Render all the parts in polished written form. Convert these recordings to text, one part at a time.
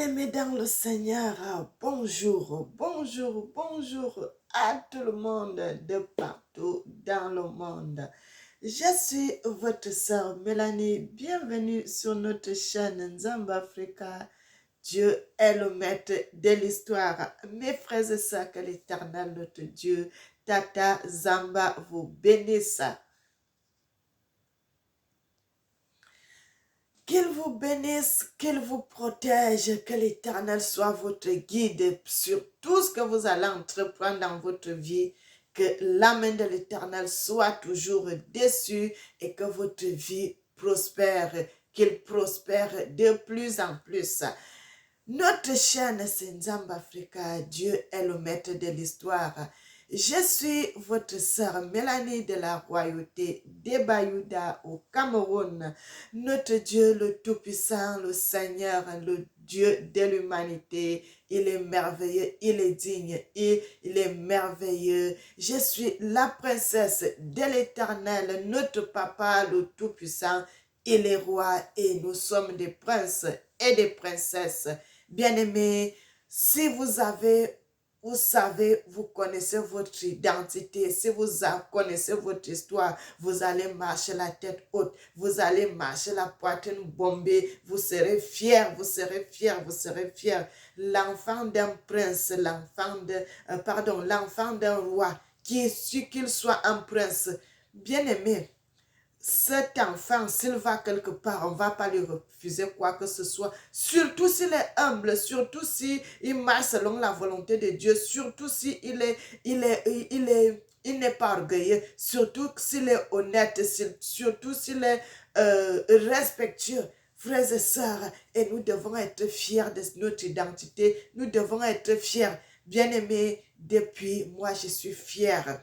Bien-aimés dans le Seigneur, bonjour, bonjour, bonjour à tout le monde de partout dans le monde. Je suis votre sœur Mélanie, bienvenue sur notre chaîne Nzamba Africa. Dieu est le maître de l'histoire. Mes frères et sœurs, que l'Éternel, notre Dieu, Tata Zamba, vous bénisse. Qu'il vous bénisse, qu'il vous protège, que l'Éternel soit votre guide sur tout ce que vous allez entreprendre dans votre vie, que la main de l'Éternel soit toujours dessus et que votre vie prospère, qu'il prospère de plus en plus. Notre chaîne, c'est Nzamba Africa. Dieu est le maître de l'histoire. Je suis votre sœur Mélanie de la royauté d'Ebayuda au Cameroun. Notre Dieu, le Tout-Puissant, le Seigneur, le Dieu de l'humanité, il est merveilleux, il est digne et il est merveilleux. Je suis la princesse de l'Éternel, notre Papa, le Tout-Puissant. Il est roi et nous sommes des princes et des princesses. Bien-aimés, si vous savez, vous connaissez votre identité, si vous connaissez votre histoire, vous allez marcher la tête haute, vous allez marcher la poitrine bombée, vous serez fiers, vous serez fiers, vous serez fiers. L'enfant d'un prince, l'enfant d'un roi, qu'il soit un prince, bien-aimé, cet enfant, s'il va quelque part, on ne va pas lui refuser quoi que ce soit. Surtout s'il est humble, surtout s'il marche selon la volonté de Dieu, surtout s'il il n'est pas orgueilleux, surtout s'il est honnête, surtout s'il est respectueux. Frères et sœurs, et nous devons être fiers de notre identité, nous devons être fiers. Bien-aimés, depuis moi, je suis fière.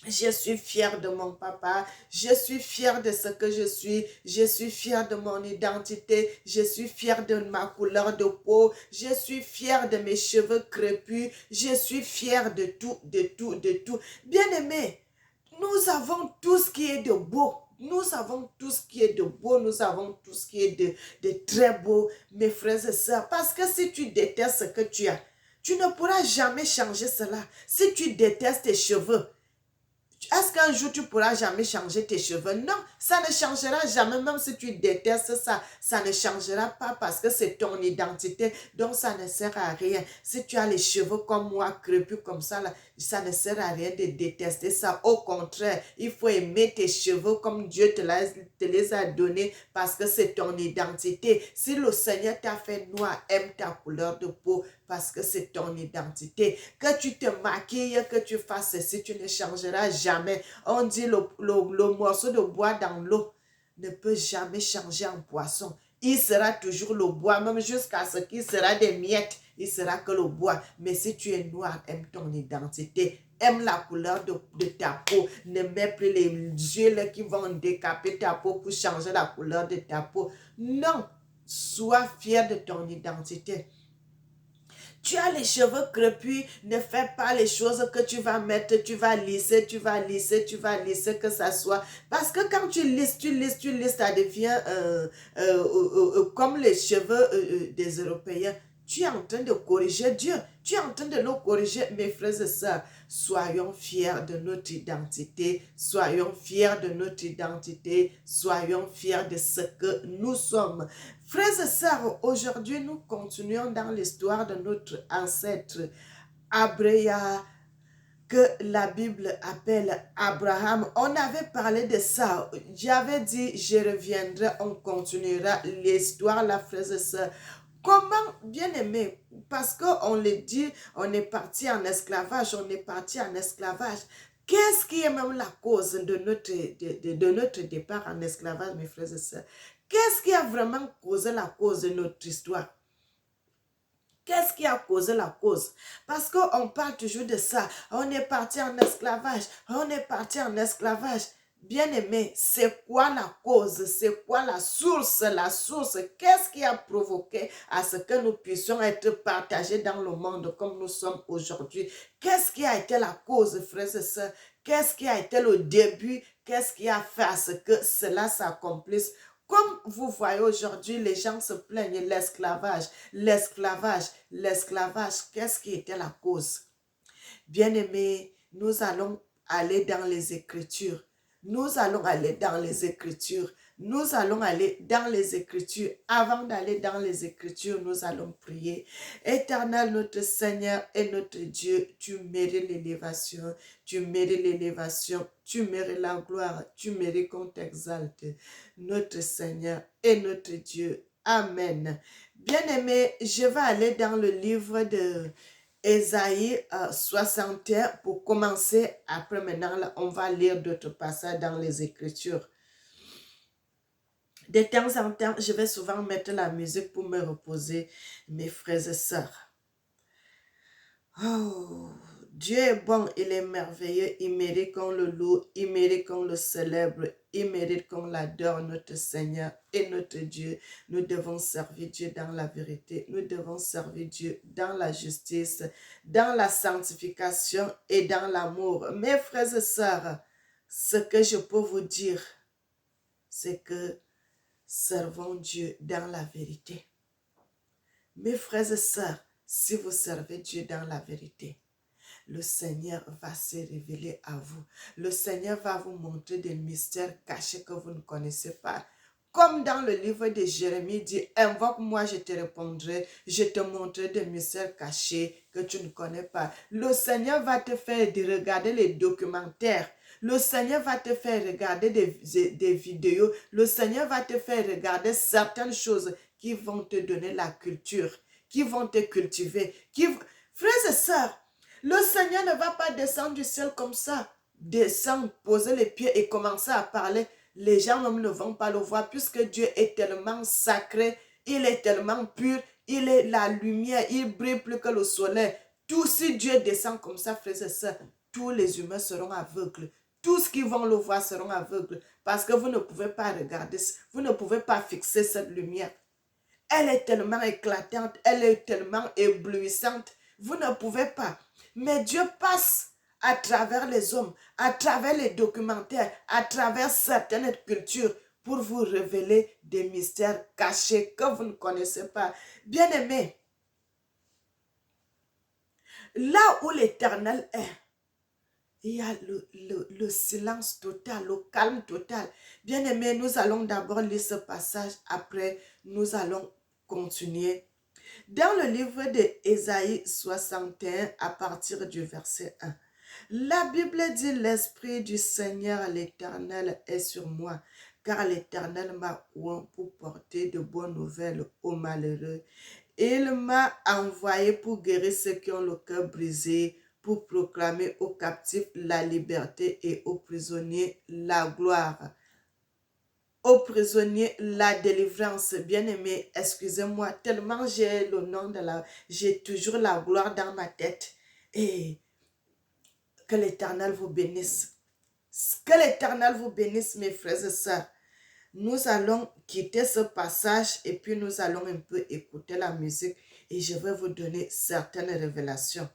Je suis fière de mon papa, je suis fière de ce que je suis fière de mon identité, je suis fière de ma couleur de peau, je suis fière de mes cheveux crépus, je suis fière de tout, de tout, de tout. Bien-aimés, nous avons tout ce qui est de beau. Nous avons tout ce qui est de beau, nous avons tout ce qui est de très beau, mes frères et sœurs. Parce que si tu détestes ce que tu as, tu ne pourras jamais changer cela. Si tu détestes tes cheveux, est-ce qu'un jour tu pourras jamais changer tes cheveux? Non, ça ne changera jamais, même si tu détestes ça, ça ne changera pas parce que c'est ton identité, donc ça ne sert à rien. Si tu as les cheveux comme moi, crépus comme ça, là, ça ne sert à rien de détester ça. Au contraire, il faut aimer tes cheveux comme Dieu te les a donnés parce que c'est ton identité. Si le Seigneur t'a fait noir, aime ta couleur de peau parce que c'est ton identité. Que tu te maquilles, que tu fasses ceci, tu ne changeras jamais. On dit le morceau de bois dans l'eau ne peut jamais changer en poisson. Il sera toujours le bois, même jusqu'à ce qu'il sera des miettes. Il sera que le bois. Mais si tu es noir, aime ton identité. Aime la couleur de ta peau. Ne mets plus les huiles qui vont décaper ta peau pour changer la couleur de ta peau. Non, sois fier de ton identité. Tu as les cheveux crépus, ne fais pas les choses que tu vas mettre, tu vas lisser, que ça soit. Parce que quand tu lisses, ça devient comme les cheveux des Européens. Tu es en train de corriger Dieu. Tu es en train de le corriger, mes frères et sœurs. Soyons fiers de notre identité. Soyons fiers de notre identité. Soyons fiers de ce que nous sommes. Frères et sœurs, aujourd'hui, nous continuons dans l'histoire de notre ancêtre Abréa, que la Bible appelle Abraham. On avait parlé de ça. J'avais dit, je reviendrai, on continuera l'histoire, la frères et sœurs. Comment, bien aimé, parce qu'on le dit, on est parti en esclavage, Qu'est-ce qui est même la cause de notre départ en esclavage, mes frères et sœurs? Qu'est-ce qui a vraiment causé la cause de notre histoire? Qu'est-ce qui a causé la cause? Parce qu'on parle toujours de ça. On est parti en esclavage. Bien-aimé, c'est quoi la cause? C'est quoi la source? Qu'est-ce qui a provoqué à ce que nous puissions être partagés dans le monde comme nous sommes aujourd'hui? Qu'est-ce qui a été la cause, frères et sœurs? Qu'est-ce qui a été le début? Qu'est-ce qui a fait à ce que cela s'accomplisse Comme vous voyez aujourd'hui, les gens se plaignent, l'esclavage, l'esclavage, l'esclavage. Qu'est-ce qui était la cause? Bien-aimés, nous allons aller dans les Écritures. Nous allons aller dans les Écritures. Nous allons aller dans les Écritures. Avant d'aller dans les Écritures, nous allons prier. Éternel, notre Seigneur et notre Dieu, tu mérites l'élévation. Tu mérites l'élévation. Tu mérites la gloire. Tu mérites qu'on t'exalte. Notre Seigneur et notre Dieu. Amen. Bien-aimés, je vais aller dans le livre de Ésaïe 61 pour commencer. Après maintenant, là, on va lire d'autres passages dans les Écritures. De temps en temps, je vais souvent mettre la musique pour me reposer, mes frères et sœurs. Oh, Dieu est bon, il est merveilleux, il mérite qu'on le loue, il mérite qu'on le célèbre, il mérite qu'on l'adore, notre Seigneur et notre Dieu. Nous devons servir Dieu dans la vérité, nous devons servir Dieu dans la justice, dans la sanctification et dans l'amour. Mes frères et sœurs, ce que je peux vous dire, c'est que servons Dieu dans la vérité. Mes frères et sœurs, si vous servez Dieu dans la vérité, le Seigneur va se révéler à vous. Le Seigneur va vous montrer des mystères cachés que vous ne connaissez pas. Comme dans le livre de Jérémie dit, invoque-moi, je te répondrai, je te montrerai des mystères cachés que tu ne connais pas. Le Seigneur va te faire regarder les documentaires. Le Seigneur va te faire regarder des vidéos. Le Seigneur va te faire regarder certaines choses qui vont te donner la culture, qui vont te cultiver. Frères et sœurs, le Seigneur ne va pas descendre du ciel comme ça, descendre, poser les pieds et commencer à parler. Les gens même ne vont pas le voir puisque Dieu est tellement sacré, il est tellement pur, il est la lumière, il brille plus que le soleil. Tout si Dieu descend comme ça, frères et sœurs, tous les humains seront aveugles. Tous qui vont le voir seront aveugles parce que vous ne pouvez pas regarder, vous ne pouvez pas fixer cette lumière. Elle est tellement éclatante, elle est tellement éblouissante. Vous ne pouvez pas. Mais Dieu passe à travers les hommes, à travers les documentaires, à travers certaines cultures pour vous révéler des mystères cachés que vous ne connaissez pas. Bien-aimés, là où l'Éternel est, il y a le silence total, le calme total. Bien-aimés, nous allons d'abord lire ce passage, après nous allons continuer. Dans le livre d'Ésaïe 61, à partir du verset 1, la Bible dit, l'Esprit du Seigneur l'Éternel est sur moi, car l'Éternel m'a oint pour porter de bonnes nouvelles aux malheureux. Il m'a envoyé pour guérir ceux qui ont le cœur brisé, pour proclamer aux captifs la liberté et aux prisonniers la gloire. Aux prisonniers la délivrance. Bien-aimé, excusez-moi, tellement j'ai le nom de j'ai toujours la gloire dans ma tête. Et que l'Éternel vous bénisse. Que l'Éternel vous bénisse, mes frères et sœurs. Nous allons quitter ce passage et puis nous allons un peu écouter la musique et je vais vous donner certaines révélations.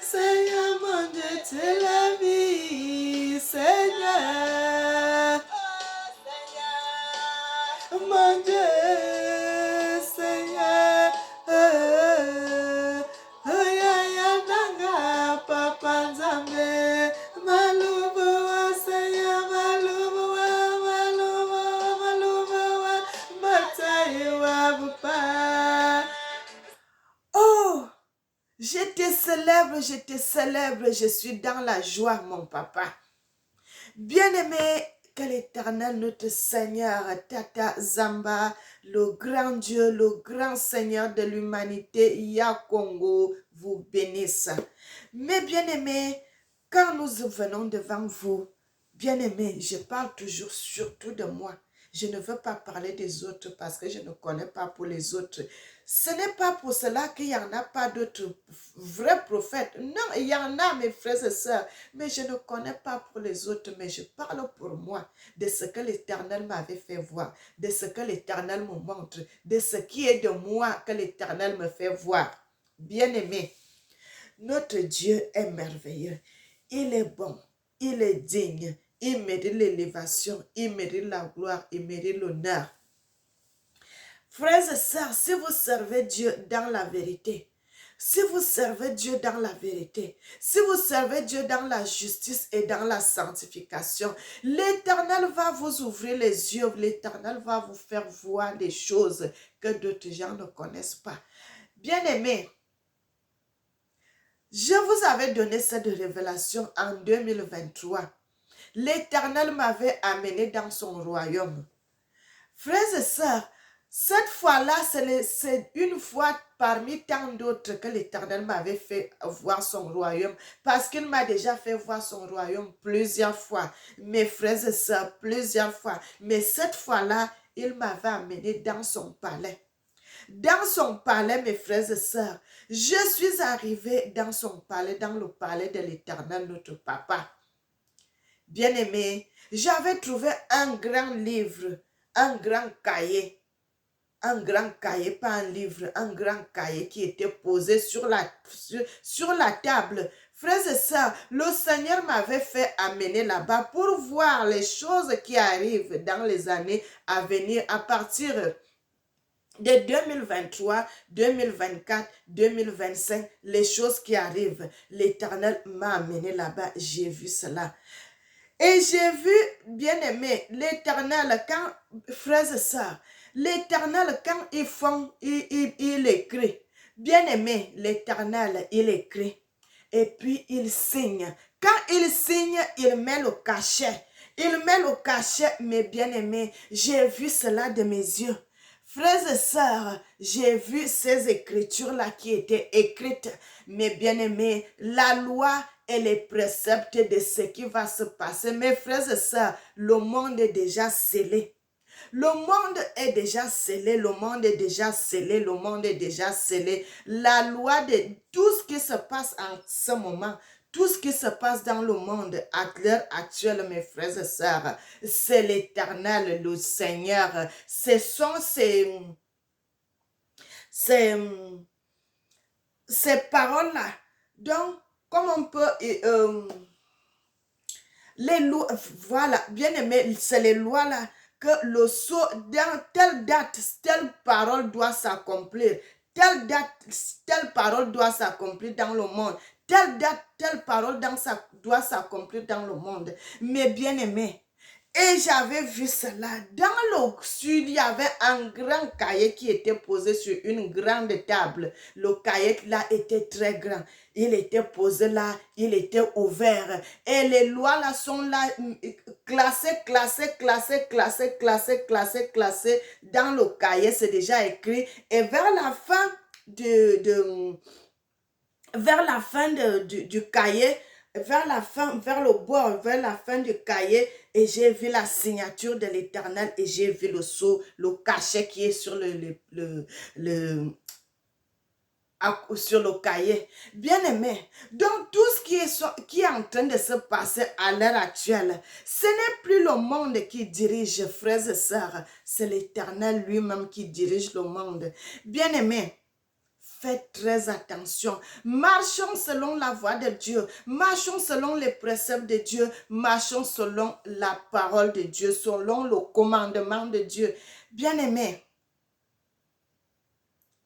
Seigneur mon Dieu, tu es la vie, Seigneur. Mon Dieu, Seigneur. Papa Nzambe, Maluboa, Seigneur, Maluboa, Mataïwa, Papa. Oh! Je te célèbre, je suis dans la joie, mon papa. Bien-aimé, que l'Éternel, notre Seigneur, Tata Zamba, le grand Dieu, le grand Seigneur de l'humanité, Yakongo, vous bénisse. Mais bien-aimé, quand nous venons devant vous, bien-aimé, je parle toujours surtout de moi. Je ne veux pas parler des autres parce que je ne connais pas pour les autres. Ce n'est pas pour cela qu'il n'y en a pas d'autres vrais prophètes. Non, il y en a, mes frères et sœurs, mais je ne connais pas pour les autres, mais je parle pour moi de ce que l'Éternel m'avait fait voir, de ce que l'Éternel me montre, de ce qui est de moi que l'Éternel me fait voir. Bien-aimé, notre Dieu est merveilleux. Il est bon, il est digne, il mérite l'élévation, il mérite la gloire, il mérite l'honneur. Frères et sœurs, si vous servez Dieu dans la vérité, si vous servez Dieu dans la vérité, si vous servez Dieu dans la justice et dans la sanctification, l'Éternel va vous ouvrir les yeux, l'Éternel va vous faire voir des choses que d'autres gens ne connaissent pas. Bien-aimés, je vous avais donné cette révélation en 2023. L'Éternel m'avait amené dans son royaume. Frères et sœurs, cette fois-là, c'est une fois parmi tant d'autres que l'Éternel m'avait fait voir son royaume, parce qu'il m'a déjà fait voir son royaume plusieurs fois. Mes frères et sœurs, plusieurs fois. Mais cette fois-là, il m'avait amené dans son palais. Dans son palais, mes frères et sœurs, je suis arrivée dans son palais, dans le palais de l'Éternel, notre papa. Bien-aimé, j'avais trouvé un grand livre, un grand cahier, pas un livre, un grand cahier qui était posé sur la table. Frères et sœurs, le Seigneur m'avait fait amener là-bas pour voir les choses qui arrivent dans les années à venir à partir de 2023, 2024, 2025, les choses qui arrivent. L'Éternel m'a amené là-bas, j'ai vu cela. Et j'ai vu, bien-aimé, l'Éternel, quand, frères et sœurs, l'Éternel, quand il écrit, bien-aimé, l'Éternel, il écrit, et puis il signe. Quand il signe, il met le cachet. Il met le cachet, mes bien-aimés, j'ai vu cela de mes yeux. Frères et sœurs, j'ai vu ces écritures-là qui étaient écrites, mes bien-aimés, la loi et les préceptes de ce qui va se passer. Mes frères et sœurs, le monde est déjà scellé. Le monde est déjà scellé, le monde est déjà scellé, le monde est déjà scellé. La loi de tout ce qui se passe en ce moment, tout ce qui se passe dans le monde à l'heure actuelle, mes frères et sœurs, c'est l'Éternel, le Seigneur. Ce sont ces paroles-là. Donc, comme on peut... les lois, voilà, bien aimé, c'est les lois-là que le sceau, dans telle date, telle parole doit s'accomplir. Telle date, telle parole doit s'accomplir dans le monde. Telle date, telle parole doit s'accomplir dans le monde. Mais bien aimé, et j'avais vu cela. Dans le sud, il y avait un grand cahier qui était posé sur une grande table. Le cahier là était très grand. Il était posé là, il était ouvert. Et les lois là sont là, classées dans le cahier. C'est déjà écrit. Et vers la fin du cahier, vers le bord, vers la fin du cahier, et j'ai vu la signature de l'Éternel et j'ai vu le sceau, le cachet qui est sur sur le cahier. Bien aimé, donc tout ce qui est en train de se passer à l'heure actuelle, ce n'est plus le monde qui dirige, frères et sœurs, c'est l'Éternel lui-même qui dirige le monde. Bien aimé, faites très attention. Marchons selon la voie de Dieu. Marchons selon les préceptes de Dieu. Marchons selon la parole de Dieu, selon le commandement de Dieu. Bien-aimés,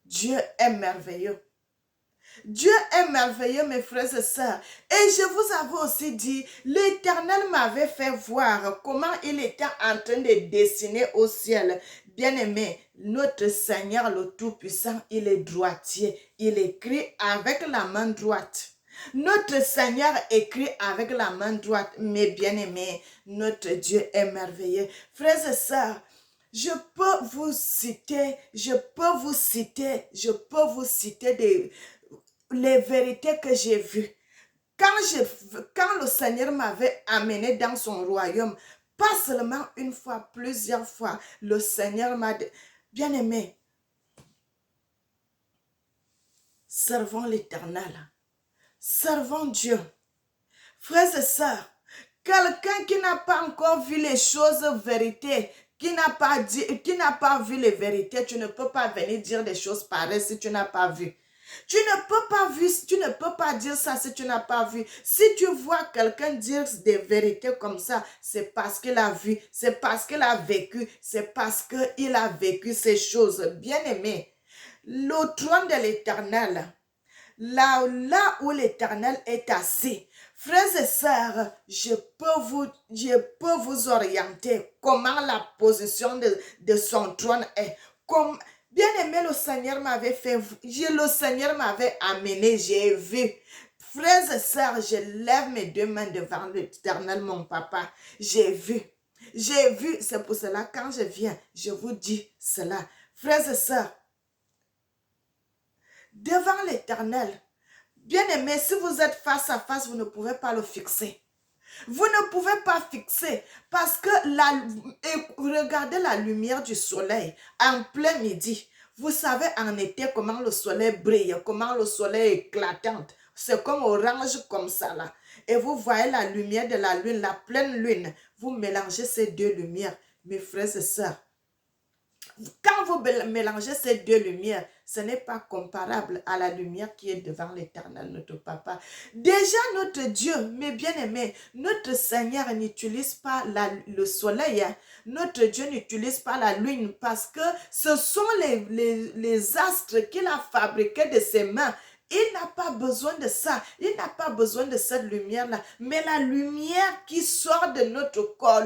Dieu est merveilleux. Dieu est merveilleux, mes frères et sœurs. Et je vous avais aussi dit, l'Éternel m'avait fait voir comment il était en train de dessiner au ciel. Bien-aimé, notre Seigneur le Tout-Puissant, il est droitier. Il écrit avec la main droite. Notre Seigneur écrit avec la main droite. Mais bien-aimé, notre Dieu est merveilleux. Frères et sœurs, je peux vous citer les vérités que j'ai vues. Quand le Seigneur m'avait amené dans son royaume, Pas seulement une fois, plusieurs fois. Le Seigneur m'a dit, bien-aimé, servons l'Éternel. Servons Dieu. Frères et sœurs, quelqu'un qui n'a pas encore vu les choses vérité, qui n'a pas vu les vérités, tu ne peux pas venir dire des choses pareilles si tu n'as pas vu. Tu ne peux pas dire ça si tu n'as pas vu. Si tu vois quelqu'un dire des vérités comme ça, c'est parce qu'il a vu, c'est parce qu'il a vécu, c'est parce qu'il a vécu ces choses. Bien-aimé, le trône de l'Éternel, là où l'Éternel est assis. Frères et sœurs, je peux vous orienter comment la position de son trône est. Comme, bien aimé, le Seigneur m'avait fait, le Seigneur m'avait amené, j'ai vu. Frères et sœurs, je lève mes deux mains devant l'Éternel, mon papa. J'ai vu. J'ai vu, c'est pour cela, quand je viens, je vous dis cela. Frères et sœurs, devant l'Éternel, bien-aimé, si vous êtes face à face, vous ne pouvez pas le fixer. Vous ne pouvez pas fixer parce que regardez la lumière du soleil en plein midi. Vous savez en été comment le soleil brille, comment le soleil est éclatant. C'est comme orange comme ça là. Et vous voyez la lumière de la lune, la pleine lune. Vous mélangez ces deux lumières, mes frères et sœurs. Quand vous mélangez ces deux lumières, ce n'est pas comparable à la lumière qui est devant l'Éternel, notre Papa. Déjà, notre Dieu, mes bien-aimés, notre Seigneur n'utilise pas le soleil. Hein. Notre Dieu n'utilise pas la lune parce que ce sont les astres qu'il a fabriqués de ses mains. Il n'a pas besoin de ça. Il n'a pas besoin de cette lumière-là. Mais la lumière qui sort de notre corps,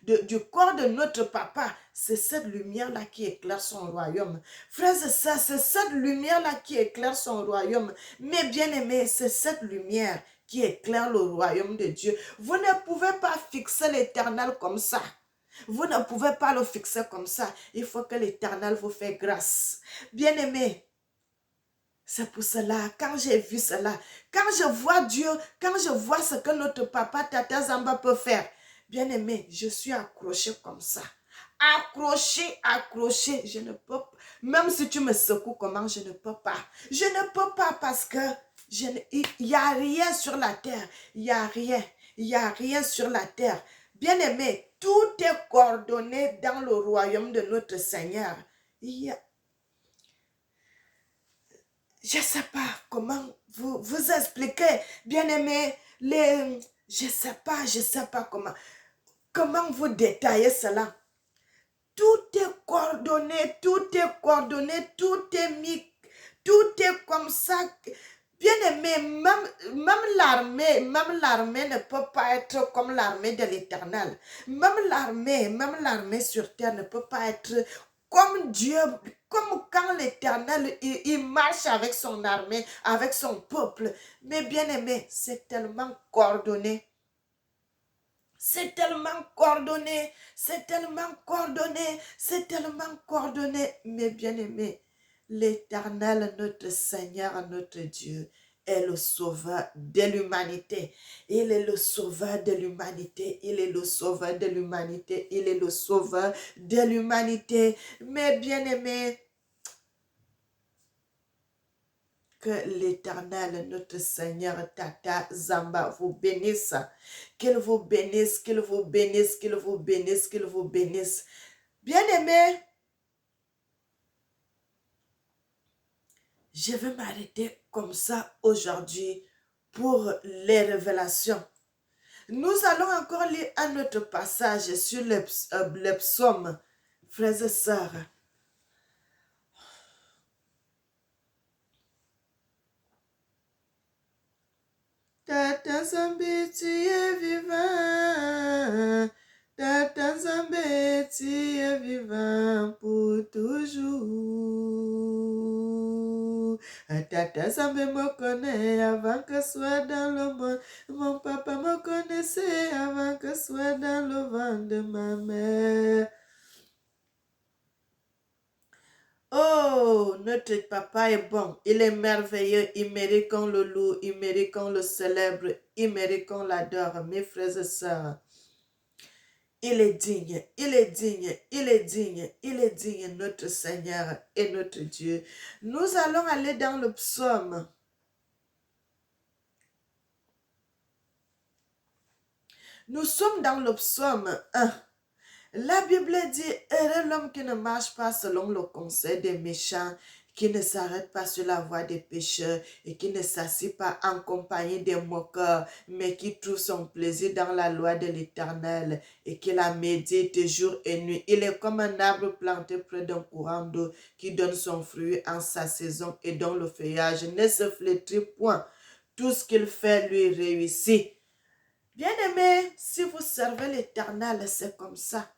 du corps de notre papa, c'est cette lumière-là qui éclaire son royaume. Frères et sœurs, c'est cette lumière-là qui éclaire son royaume. Mais bien-aimés, c'est cette lumière qui éclaire le royaume de Dieu. Vous ne pouvez pas fixer l'Éternel comme ça. Vous ne pouvez pas le fixer comme ça. Il faut que l'Éternel vous fasse grâce. Bien-aimés, c'est pour cela, quand j'ai vu cela, quand je vois Dieu, quand je vois ce que notre papa Tata Zamba peut faire, bien aimé, je suis accroché comme ça. Accroché, je ne peux pas. Même si tu me secoues comment, je ne peux pas. Je ne peux pas parce que il n'y a rien sur la terre. Il n'y a rien sur la terre. Bien aimé, tout est coordonné dans le royaume de notre Seigneur. Je ne sais pas comment vous expliquer, bien-aimé, je ne sais pas comment vous détailler cela. Tout est coordonné, tout est mis, tout est comme ça. Bien-aimé, même l'armée ne peut pas être comme l'armée de l'Éternel. Même l'armée sur terre ne peut pas être comme Dieu, comme quand l'Éternel, il marche avec son armée, avec son peuple. Mais bien-aimé, c'est tellement coordonné. C'est tellement coordonné, c'est tellement coordonné, c'est tellement coordonné. Mais bien-aimé, l'Éternel, notre Seigneur, notre Dieu, est le sauveur de l'humanité. Il est le sauveur de l'humanité. Il est le sauveur de l'humanité. Il est le sauveur de l'humanité. Mais bien-aimé, que l'Éternel, notre Seigneur, Tata Zamba, vous bénisse. Qu'il vous bénisse, qu'il vous bénisse, qu'il vous bénisse, qu'il vous bénisse. Bien-aimé, je vais m'arrêter comme ça aujourd'hui pour les révélations. Nous allons encore lire un autre passage sur le psaume, frères et sœurs. Tata Zambé, tu es vivant. Tata Zambé, tu es vivant pour toujours. Tata Zambé me connaît avant que soit dans le monde. Mon papa me connaissait avant que soit dans le ventre de ma mère. Oh, notre papa est bon, il est merveilleux, il mérite qu'on le loue, il mérite qu'on le célèbre, il mérite qu'on l'adore, mes frères et sœurs. Il est digne, il est digne, il est digne, il est digne, notre Seigneur et notre Dieu. Nous allons aller dans le psaume. Nous sommes dans le psaume 1. La Bible dit, heureux l'homme qui ne marche pas selon le conseil des méchants, qui ne s'arrête pas sur la voie des pécheurs et qui ne s'assied pas en compagnie des moqueurs, mais qui trouve son plaisir dans la loi de l'Éternel et qui la médite jour et nuit. Il est comme un arbre planté près d'un courant d'eau qui donne son fruit en sa saison et dont le feuillage ne se flétrit point. Tout ce qu'il fait lui réussit. Bien-aimés, si vous servez l'Éternel, c'est comme ça.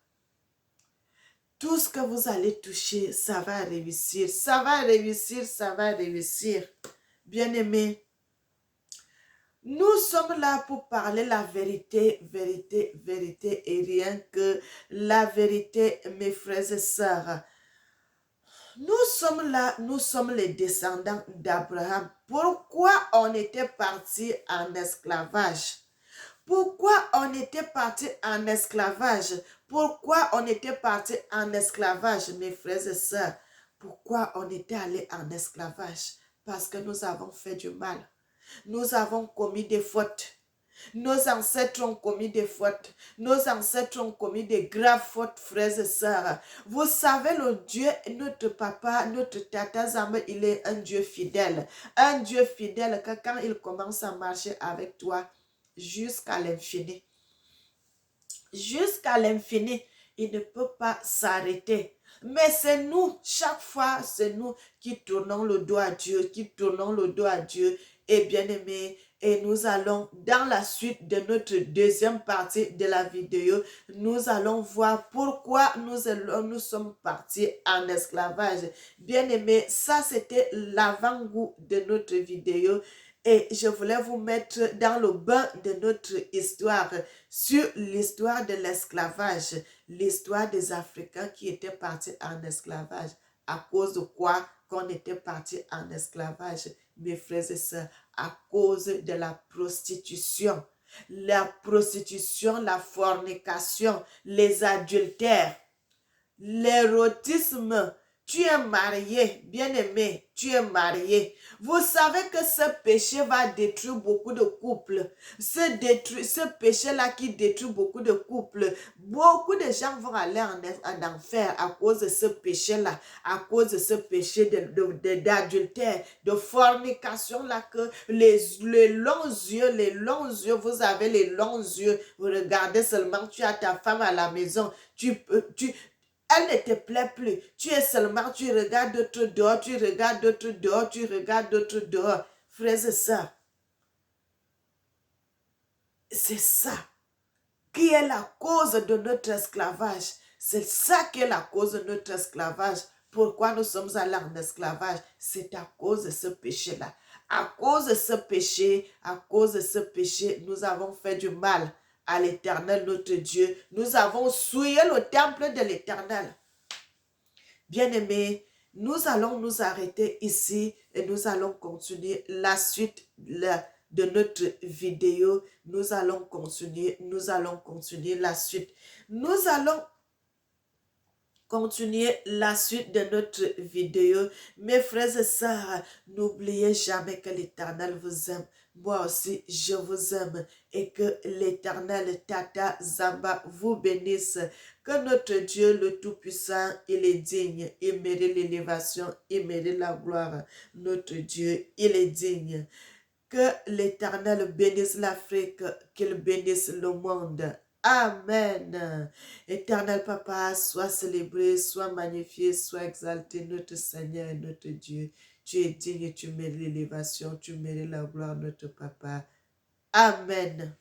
Tout ce que vous allez toucher, ça va réussir. Ça va réussir, ça va réussir. Bien-aimés, nous sommes là pour parler la vérité, vérité, vérité et rien que la vérité, mes frères et sœurs. Nous sommes là, nous sommes les descendants d'Abraham. Pourquoi on était parti en esclavage? Pourquoi on était parti en esclavage? Pourquoi on était parti en esclavage, mes frères et sœurs? Pourquoi on était allé en esclavage? Parce que nous avons fait du mal. Nous avons commis des fautes. Nos ancêtres ont commis des fautes. Nos ancêtres ont commis des graves fautes, frères et sœurs. Vous savez, le Dieu, notre papa, notre tata Zamba, il est un Dieu fidèle. Un Dieu fidèle que quand il commence à marcher avec toi, jusqu'à l'infini. Jusqu'à l'infini, il ne peut pas s'arrêter. Mais c'est nous, chaque fois, c'est nous qui tournons le dos à Dieu, qui tournons le dos à Dieu. Et bien aimé, et nous allons, dans la suite de notre deuxième partie de la vidéo, nous allons voir pourquoi nous sommes partis en esclavage. Bien aimé, ça c'était l'avant-goût de notre vidéo. Et je voulais vous mettre dans le bain de notre histoire, sur l'histoire de l'esclavage, l'histoire des Africains qui étaient partis en esclavage. À cause de quoi qu'on était partis en esclavage, mes frères et sœurs? À cause de la prostitution. La prostitution, la fornication, les adultères, l'érotisme. Tu es marié, bien-aimé, tu es marié. Vous savez que ce péché va détruire beaucoup de couples. Ce péché-là qui détruit beaucoup de couples. Beaucoup de gens vont aller en enfer à cause de ce péché-là. À cause de ce péché d'adultère, de fornication-là, que les longs yeux, vous avez les longs yeux. Vous regardez seulement, tu as ta femme à la maison. Elle ne te plaît plus. Tu regardes d'autres dehors, tu regardes d'autres dehors, tu regardes d'autres dehors. Frères et sœurs, c'est ça qui est la cause de notre esclavage. C'est ça qui est la cause de notre esclavage. Pourquoi nous sommes allés en esclavage? C'est à cause de ce péché-là. À cause de ce péché, nous avons fait du mal à l'Éternel, notre Dieu. Nous avons souillé le temple de l'Éternel. Bien-aimés, nous allons nous arrêter ici et nous allons continuer la suite de notre vidéo. Nous allons continuer la suite. Nous allons continuer la suite de notre vidéo. Mes frères et sœurs, n'oubliez jamais que l'Éternel vous aime. Moi aussi, je vous aime et que l'Éternel Tata Zamba vous bénisse. Que notre Dieu le Tout-Puissant, il est digne, il mérite l'élévation, il mérite la gloire. Notre Dieu, il est digne. Que l'Éternel bénisse l'Afrique, qu'il bénisse le monde. Amen. Éternel Papa, sois célébré, sois magnifié, sois exalté, notre Seigneur et notre Dieu. Tu es digne, tu mérites l'élévation, tu mérites la gloire, notre Papa. Amen.